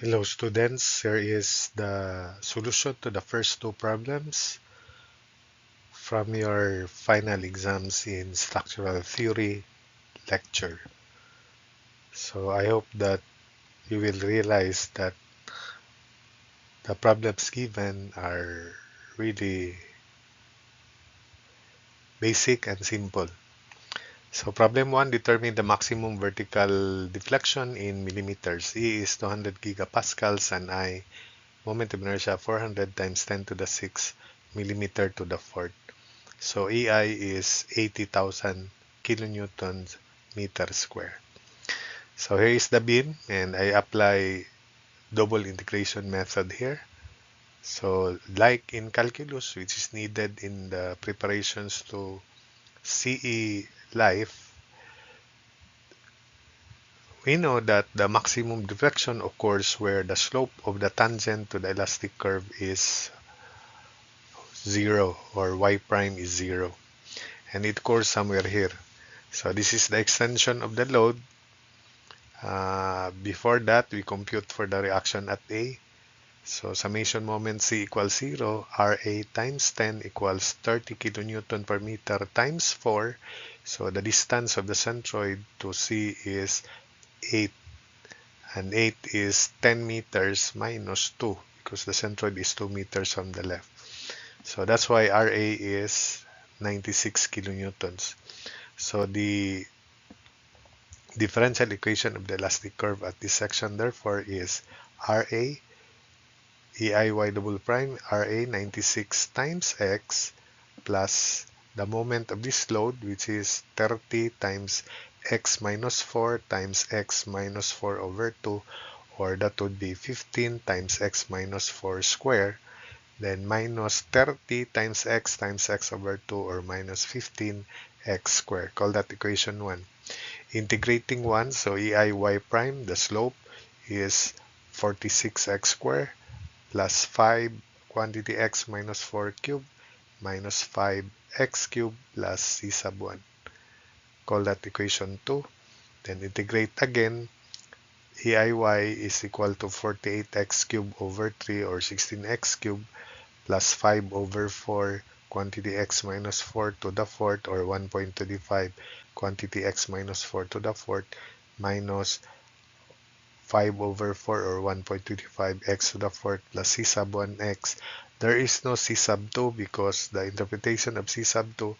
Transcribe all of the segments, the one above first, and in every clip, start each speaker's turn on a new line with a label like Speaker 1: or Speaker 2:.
Speaker 1: Hello students, here is the solution to the first two problems from your final exams in structural theory lecture. So I hope that you will realize that the problems given are really basic and simple. So problem 1, determine the maximum vertical deflection in millimeters. E is 200 gigapascals and I moment of inertia 400 times 10 to the 6 millimeter to the fourth. So EI is 80,000 kilonewtons meter square. So here is the beam and I apply double integration method here. So like in calculus, which is needed in the preparations to CE Life, we know that the maximum deflection occurs where the slope of the tangent to the elastic curve is 0 or y prime is 0 and it occurs somewhere here. So this is the extension of the load. Before that, we compute for the reaction at A. So summation moment C equals 0, Ra times 10 equals 30 kilonewton per meter times 4. So the distance of the centroid to C is 8, and 8 is 10 meters minus 2 because the centroid is 2 meters from the left. So that's why Ra is 96 kilonewtons. So the differential equation of the elastic curve at this section therefore is Ra EIY double prime Ra 96 times x plus the moment of this load, which is 30 times x minus 4 times x minus 4 over 2, or that would be 15 times x minus 4 square, then minus 30 times x over 2, or minus 15 x square. Call that equation 1. Integrating 1, so EIY prime, the slope is 46x squared plus 5 quantity x minus 4 cubed minus 5x cubed plus c sub 1. Call that equation 2. Then integrate again. EIY is equal to 48x cubed over 3 or 16x cubed plus 5 over 4 quantity x minus 4 to the fourth or 1.25 quantity x minus 4 to the fourth minus 5 over 4 or 1.25 x to the fourth plus c sub 1x. There is no c sub 2 because the interpretation of c sub 2,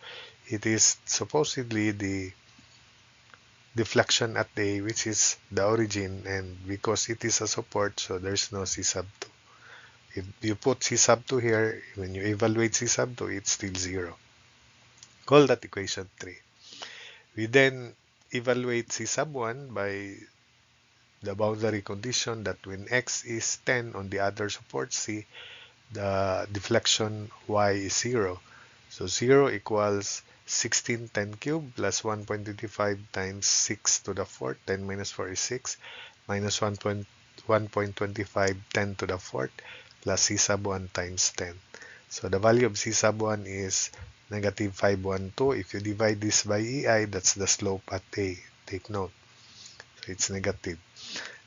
Speaker 1: it is supposedly the deflection at A, which is the origin, and because it is a support, so there's no c sub 2. If you put c sub 2 here, when you evaluate c sub 2, it's still 0. Call that equation 3. We then evaluate c sub 1 by the boundary condition that when x is 10 on the other support C, the deflection y is 0. So 0 equals 16 10 cubed plus 1.25 times 6 to the fourth, 10 minus 4 is 6, minus 1.25 10 to the fourth, plus c sub 1 times 10. So the value of c sub 1 is negative 512. If you divide this by EI, that's the slope at A. Take note. So it's negative.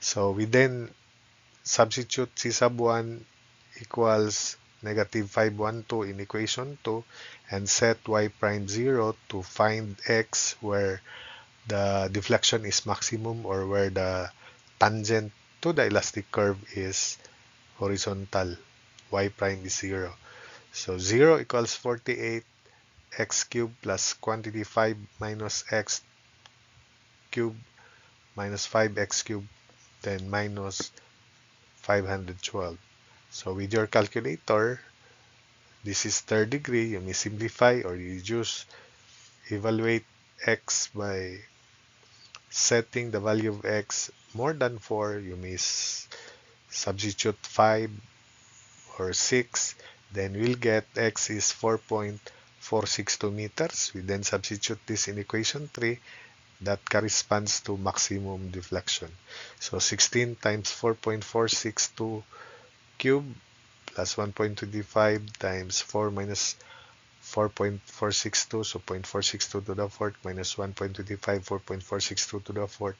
Speaker 1: So we then substitute c sub 1 equals negative 512 in equation 2 and set y prime 0 to find x where the deflection is maximum or where the tangent to the elastic curve is horizontal. Y prime is 0. So 0 equals 48 x cubed plus quantity 5 minus x cubed minus 5x cubed then minus 512. So with your calculator, this is third degree, you may simplify or you just evaluate x by setting the value of x more than 4. You may substitute 5 or 6. Then we'll get x is 4.462 meters. We then substitute this in equation 3. That corresponds to maximum deflection. So 16 times 4.462 cube plus 1.25 times 4 minus 4.462, so 0.462 to the fourth minus 1.25, 4.462 to the fourth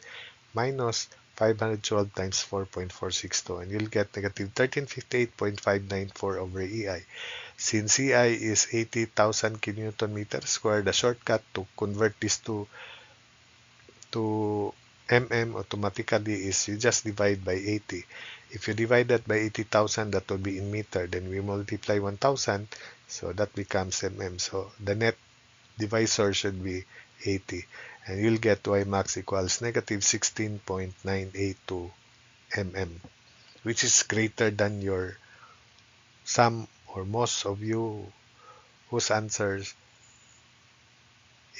Speaker 1: minus 512 times 4.462, and you'll get negative 1358.594 over EI. Since EI is 80,000 kilonewton meter square, the shortcut to convert this to mm automatically is you just divide by 80. If you divide that by 80,000, that will be in meter. Then we multiply 1,000, so that becomes mm. So the net divisor should be 80. And you'll get Y max equals negative 16.982 mm, which is greater than your some or most of you whose answers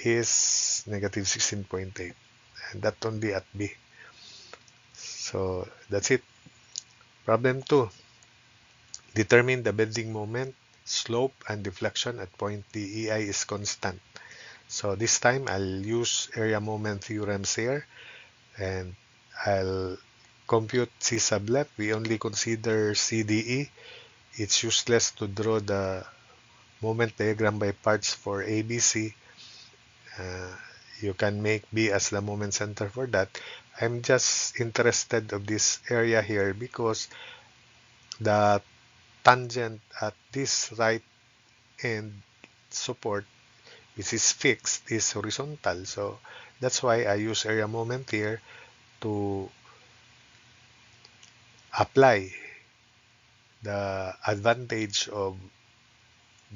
Speaker 1: is negative 16.8, and that only at B. So that's it. Problem 2. Determine the bending moment, slope, and deflection at point D. EI is constant. So this time I'll use area moment theorems here, and I'll compute C sub left. We only consider CDE. It's useless to draw the moment diagram by parts for ABC. Uh, you can make B as the moment center for that. I'm just interested of this area here because the tangent at this right end support, which is fixed, is horizontal. So that's why I use area moment here to apply the advantage of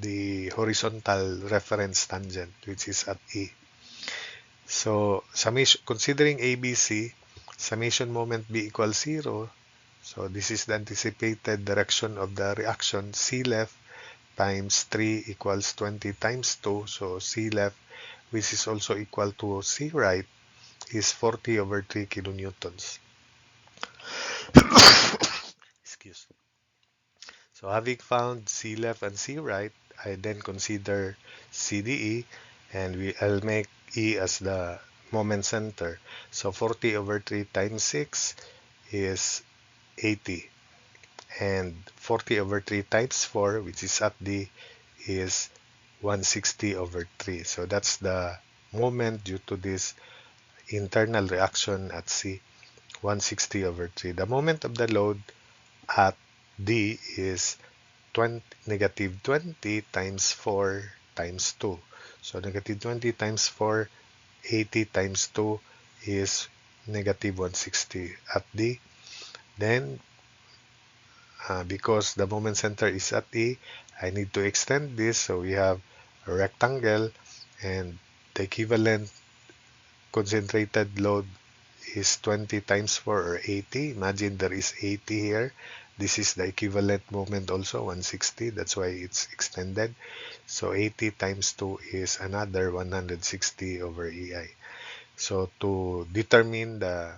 Speaker 1: the horizontal reference tangent, which is at E. So summation, considering ABC, summation moment B equals 0. So this is the anticipated direction of the reaction. C left times 3 equals 20 times 2. So C left, which is also equal to C right, is 40 over 3 kilonewtons. Excuse. So having found C left and C right, I then consider CDE, and I'll make E as the moment center. So 40 over 3 times 6 is 80, and 40 over 3 times 4, which is at D, is 160 over 3. So that's the moment due to this internal reaction at C, 160 over 3. The moment of the load at D is negative 20 times 4 times 2. So negative 20 times 4, 80 times 2 is negative 160 at D. Then, because the moment center is at E, I need to extend this. So we have a rectangle, and the equivalent concentrated load is 20 times 4, or 80. Imagine there is 80 here. This is the equivalent moment also, 160. That's why it's extended. So 80 times 2 is another 160 over EI. So to determine the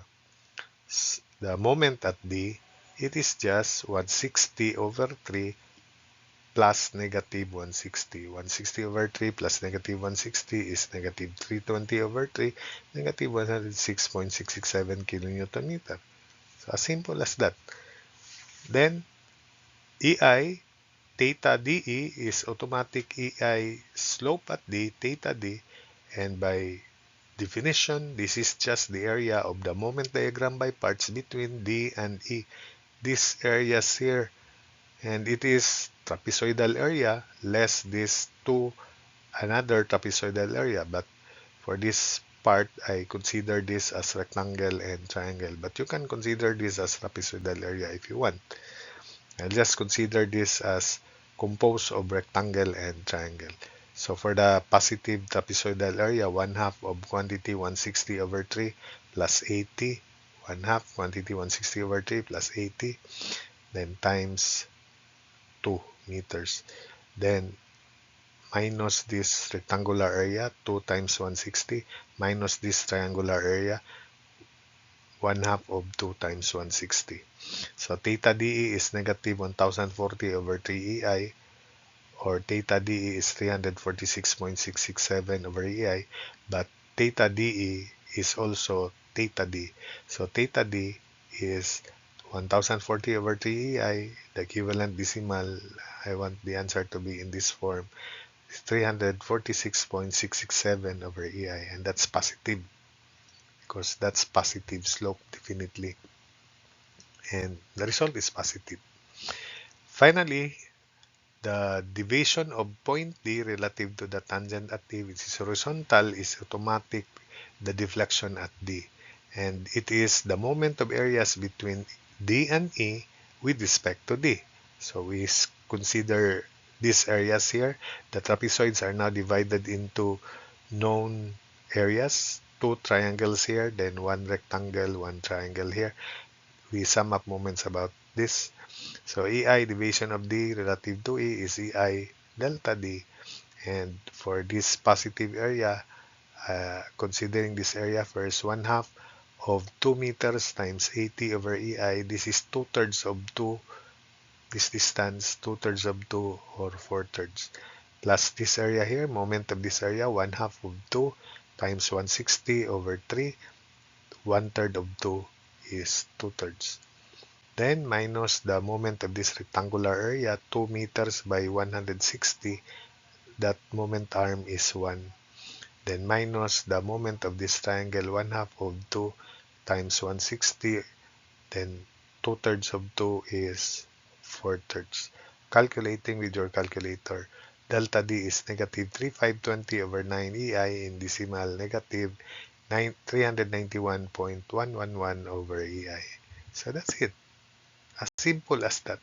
Speaker 1: moment at D, it is just 160 over 3 plus negative 160. 160 over 3 plus negative 160 is negative 320 over 3, negative 106.667 kilonewton meter. So as simple as that. Then EI theta DE is automatic EI slope at D, theta D, and by definition, this is just the area of the moment diagram by parts between D and E. This area here, and it is trapezoidal area less this to another trapezoidal area, but for this part I consider this as rectangle and triangle, but you can consider this as trapezoidal area if you want. I'll just consider this as composed of rectangle and triangle. So for the positive trapezoidal area, 1/2 of quantity 160 over 3 plus 80, 1/2 quantity 160 over 3 plus 80, then times 2 meters. Then minus this rectangular area, 2 times 160, minus this triangular area, 1/2 of 2 times 160. So theta DE is negative 1040 over 3 EI, or theta DE is 346.667 over EI, but theta DE is also theta D. So theta D is 1040 over 3 EI, the equivalent decimal, I want the answer to be in this form, is 346.667 over EI, and that's positive because that's positive slope definitely, and the result is positive. Finally, the deviation of point D relative to the tangent at D, which is horizontal, is automatic the deflection at D. And it is the moment of areas between D and E with respect to D. So we consider these areas here. The trapezoids are now divided into known areas, two triangles here, then one rectangle, one triangle here. We sum up moments about this. So EI division of D relative to E is EI delta D. And for this positive area, considering this area first, 1/2 of 2 meters times 80 over EI. This is 2/3 of 2. This distance, 2/3 of 2 or 4/3. Plus this area here, moment of this area, 1/2 of 2 times 160 over 3. 1/3 of 2 is 2/3. Then minus the moment of this rectangular area, 2 meters by 160. That moment arm is 1. Then minus the moment of this triangle, 1/2 of 2 times 160. Then 2/3 of 2 is 4/3. Calculating with your calculator, delta D is negative 3520 over 9 EI in decimal negative 391.111 over EI. So that's it. As simple as that.